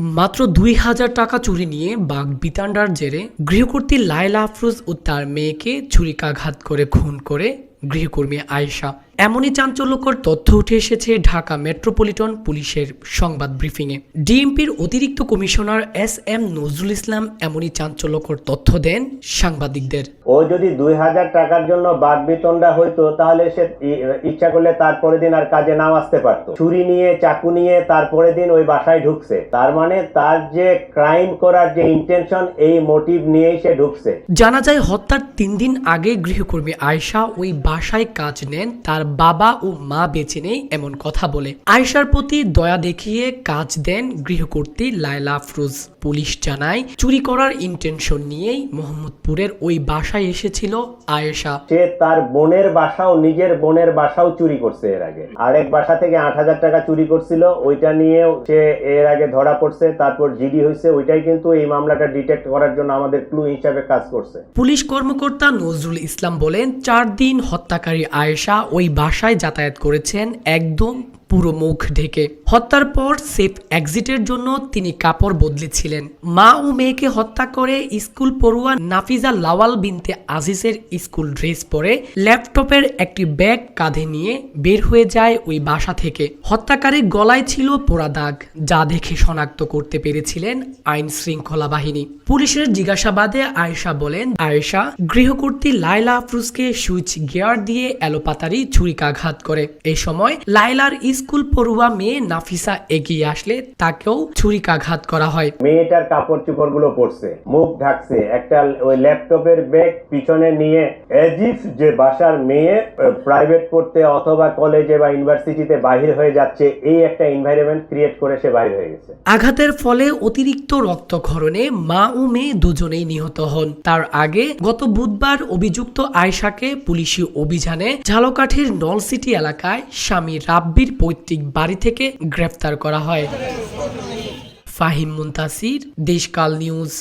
মাত্র ২,০০০ টাকা চুরি নিয়ে বাগবিতণ্ডার জেরে গৃহকর্ত্রী লায়লা আফরোজ ও তার মেয়েকে ছুরিকাঘাত করে খুন করে গৃহকর্মী আয়েশা। এমনই চাঞ্চল্যকর তথ্য উঠে এসেছে ঢাকা মেট্রোপলিটন পুলিশের সংবাদ ব্রিফিংয়ে। ডিএমপির অতিরিক্ত কমিশনার এস.এম. নজরুল ইসলাম এমনই চাঞ্চল্যকর তথ্য দেন সাংবাদিকদের। ও যদি ২,০০০ টাকার জন্য বাগবিতণ্ডা হইতো তাহলে সে ইচ্ছা করলে তারপরের দিন আর কাজে নাও আসতে পারতো। ছুরি নিয়ে চাকু নিয়ে তারপরের দিন ওই বাসায় ঢুকছে, তার মানে তার যে ক্রাইম করার যে ইন্টেনশন, এই মোটিভ নিয়েই সে ঢুকছে। জানা যায় হত্যার ৩ দিন আগে গৃহকর্মী আয়েশা ওই বাসায় কাজ নেন তার বাবা ও মা বেঁচে নেই এমন কথা বলে। আয়েশার প্রতি দয়া দেখিয়ে কাজ দেন গৃহকর্ত্রী লায়লা আফরোজ। পুলিশ জানায় চুরি করার ইন্টেনশন নিয়েই মোহাম্মদপুরের ওই বাসায় এসেছিল আয়েশা। সে তার বোনের বাসাও, নিজের বোনের বাসাও চুরি করছে এর আগে। আরেক বাসা থেকে ৮,০০০ টাকা চুরি করছিল, ওইটা নিয়েও সে এর আগে ধরা পড়ছে, তারপর জিডি হয়েছে। ওইটাই কিন্তু এই মামলাটা ডিটেক্ট করার জন্য আমাদের ক্লু হিসাবে কাজ করছে। পুলিশ কর্মকর্তা নজরুল ইসলাম বলেন, ৪ দিন হত্যাকারী আয়েশা ওই বাসায় যাতায়াত করেছেন একদম পুরো মুখ ঢেকে। হত্যার পর সেফ এক্সিটের জন্য তিনি কাপড় বদলেছিলেন। মা ও মেয়েকে হত্যা করে স্কুল পড়ুয়া নাফিজা লাওয়াল বিনতে আজিজের স্কুল ড্রেস পরে ল্যাপটপের একটি ব্যাগ কাঁধে নিয়ে বের হয়ে যায় ওই বাসা থেকে। হত্যাকারীর গলায় ছিল পোড়া দাগ, যা দেখে শনাক্ত করতে পেরেছিলেন আইন শৃঙ্খলা বাহিনী। পুলিশের জিজ্ঞাসাবাদে আয়েশা বলেন, আয়েশা গৃহকর্ত্রী লায়লা আফরোজকে সুইচ গিয়ার দিয়ে এলোপাতাড়ি ছুরিকাঘাত করে। এই সময় লায়লার স্কুল পড়ুয়া মেয়ে নাফিসা এগিয়ে আসলে তাকেও ছুরিকাঘাত করা হয়। মেয়েটার কাপড় চোপড় গুলো পরছে, মুখ ঢাকছে, একটা ওই ল্যাপটপের ব্যাগ পিছনে নিয়ে এজিফ যে বাসার মেয়ে প্রাইভেট পড়তে অথবা কলেজে বা ইউনিভার্সিটিতে বাহির হয়ে যাচ্ছে, এই একটা এনভায়রনমেন্ট ক্রিয়েট করে সে বাহির হয়ে গেছে। আঘাতের ফলে অতিরিক্ত রক্তক্ষরণে মা ও মেয়ে দুজনেই নিহত হন। তার আগে গত বুধবার অভিযুক্ত আয়েশাকে পুলিশি অভিযানে ঝালকাঠির নলসিটি এলাকায় স্বামী রাব্বির পৈতৃক বাড়ি থেকে গ্রেফতার করা হয়। ফাহিম মুনতাসির, দেশকাল নিউজ।